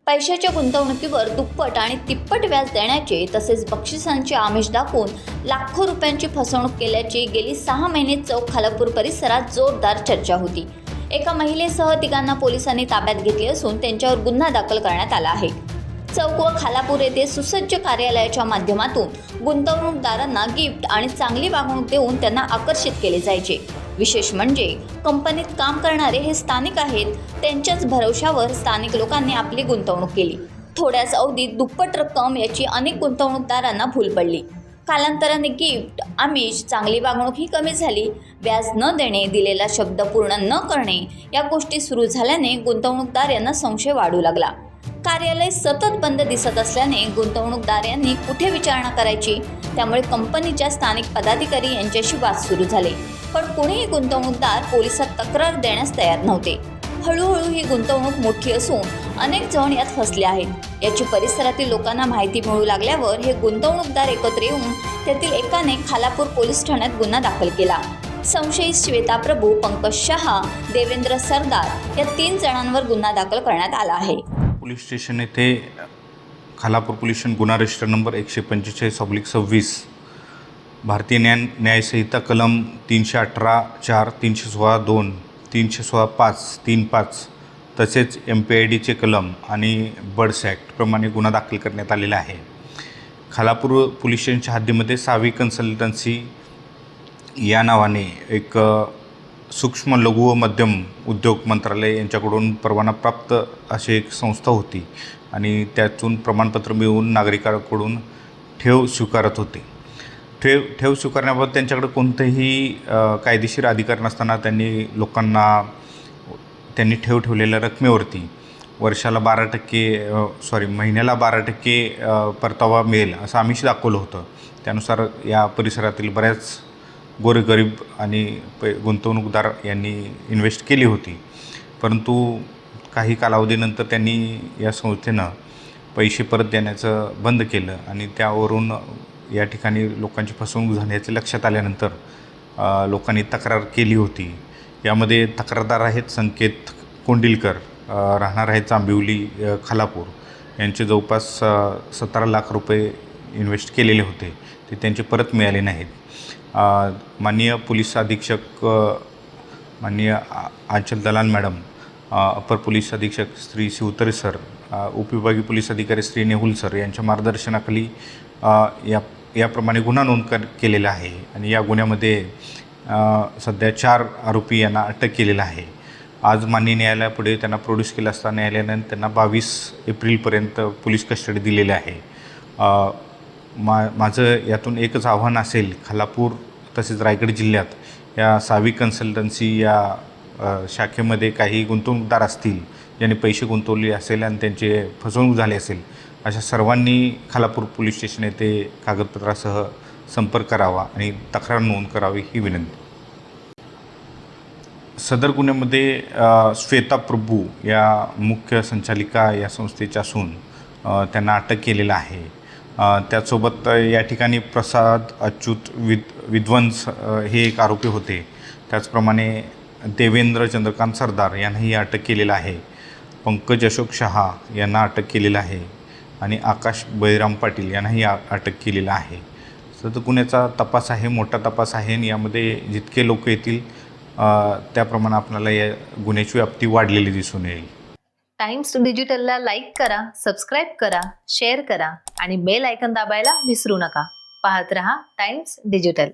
पैशाच्या गुंतवणुकीवर दुप्पट आणि तिप्पट व्याज देण्याचे तसेच बक्षिसांचे आमिष दाखवून लाखो रुपयांची फसवणूक केल्याची गेली 6 महिने चौक खालापूर परिसरात जोरदार चर्चा होती। एका महिलेसह तिघांना पोलिसांनी ताब्यात घेतले असून त्यांच्यावर गुन्हा दाखल करण्यात आला आहे। चौक व खालापूर येथे सुसज्ज कार्यालयाच्या माध्यमातून गुंतवणूकदारांना गिफ्ट आणि चांगली वागणूक देऊन त्यांना आकर्षित केले जायचे। विशेष म्हणजे कंपनीत काम करणारे हे स्थानिक आहेत, त्यांच्याच भरवशावर स्थानिक लोकांनी आपली गुंतवणूक केली। थोड्याच अवधीत दुप्पट रक्कम याची अनेक गुंतवणूकदारांना भूल पडली। कालांतराने गिफ्ट, आमिष, चांगली वागणूक ही कमी झाली। व्याज न देणे, दिलेला शब्द पूर्ण न करणे या गोष्टी सुरू झाल्याने गुंतवणूकदार यांना संशय वाढू लागला। कार्यालय सतत बंद दिसत असल्याने गुंतवणूकदार यांनी कुठे विचारणा करायची, त्यामुळे कंपनीच्या स्थानिक पदाधिकारी यांच्याशी वाद सुरू झाले। पण कोणीही गुंतवणूकदार पोलिसात तक्रार देण्यास तयार नव्हते। हळूहळू ही गुंतवणूक मोठी असून अनेक जण यात फसले आहेत। याची परिसरातील लोकांना माहिती मिळू लागल्यावर हे गुंतवणूकदार एकत्र येऊन त्यातील एकाने खालापूर पोलीस ठाण्यात गुन्हा दाखल केला। संशयित श्वेता प्रभू, पंकज शहा, देवेंद्र सरदार या 3 जणांवर गुन्हा दाखल करण्यात आला आहे। पोलीस स्टेशन येथे खालापूर पोलीस स्टेशन गुन्हा रजिस्टर नंबर 145/26 भारतीय न्यायसंहिता कलम 318(4), 316(2), 316(5)(3)(5) तसेच MPIDचे कलम आणि बर्ड्स ॲक्ट प्रमाणे गुन्हा दाखल करण्यात आलेला आहे। खालापूर पोलीस स्टेशनच्या हद्दीमध्ये सावी कन्सल्टन्सी या नावाने एक सूक्ष्म, लघु व मध्यम उद्योग मंत्रालय यांच्याकडून परवानाप्राप्त अशी एक संस्था होती आणि त्यातून प्रमाणपत्र मिळवून नागरिकांकडून ठेव स्वीकारत होते। ठेव स्वीकारण्याबाबत त्यांच्याकडे कोणतेही कायदेशीर अधिकार नसताना त्यांनी ठेव ठेवलेल्या रकमेवरती वर्षाला 12% महिन्याला 12% परतावा मिळेल असं आमिष दाखवलं होतं। त्यानुसार या परिसरातील बऱ्याच गोरगरीब आणि गुंतवणूकदार यांनी इन्व्हेस्ट केली होती, परंतु काही कालावधीनंतर त्यांनी या संस्थेनं पैसे परत देण्याचं बंद केलं आणि त्यावरून या ठिकाणी लोकांची फसवणूक झाल्याचे लक्षात आल्यानंतर लोकांनी तक्रार केली होती। यामध्ये तक्रारदार आहेत संकेत कोंडिलकर, राहणार आहेत जांभिवली खालापूर, यांचे जवळपास 17 लाख रुपये इन्व्हेस्ट केलेले होते, ते त्यांचे परत मिळाले नाहीत। माननीय पोलीस अधीक्षक माननीय आंचल दलाल मॅडम, अपर पोलीस अधीक्षक श्री शिवतरे सर, उपविभागीय पोलीस अधिकारी श्री नेहुल सर यांच्या मार्गदर्शनाखाली याप्रमाणे गुन्हा नोंद केलेला आहे आणि या गुन्ह्यामध्ये सध्या 4 आरोपी यांना अटक केलेला आहे। आज माननीय न्यायालयापुढे त्यांना प्रोड्यूस केलं असता न्यायालयाने त्यांना 22 एप्रिलपर्यंत पोलीस कस्टडी दिलेली आहे। माझं यातून एकच आव्हान असेल, खालापूर तसेच रायगड जिल्ह्यात या सावी कन्सल्टन्सी या शाखेमध्ये काही गुंतवणूकदार असतील ज्यांनी पैसे गुंतवले असेल आणि त्यांचे फसवणूक झाली असेल, अशा सर्वांनी खालापूर पोलीस स्टेशन येथे कागदपत्रासह संपर्क करावा आणि तक्रार नोंद करावी ही विनंती। सदर गुन्ह्यामध्ये श्वेता प्रभू या मुख्य संचालिका या संस्थेच्या असून त्यांना अटक केलेलं आहे। त्यासोबत या ठिकाणी प्रसाद अच्युत विद्वंस हे एक आरोपी होते। त्याचप्रमाणे देवेंद्र चंद्रकांत सरदार यांनाही अटक केलेलं आहे। पंकज अशोक शहा यांना अटक केलेलं आहे आणि आकाश बळीराम पाटील यांनाही अटक केलेलं आहे। तर गुन्ह्याचा तपास आहे, मोठा तपास आहे आणि यामध्ये जितके लोक येतील त्याप्रमाणे आपल्याला या गुन्ह्याची व्याप्ती वाढलेली दिसून येईल। टाइम्स डिजिटलला लाईक करा, सबस्क्राईब करा, शेअर करा आणि बेल आयकॉन दाबायला विसरू नका। पाहत रहा टाइम्स डिजिटल।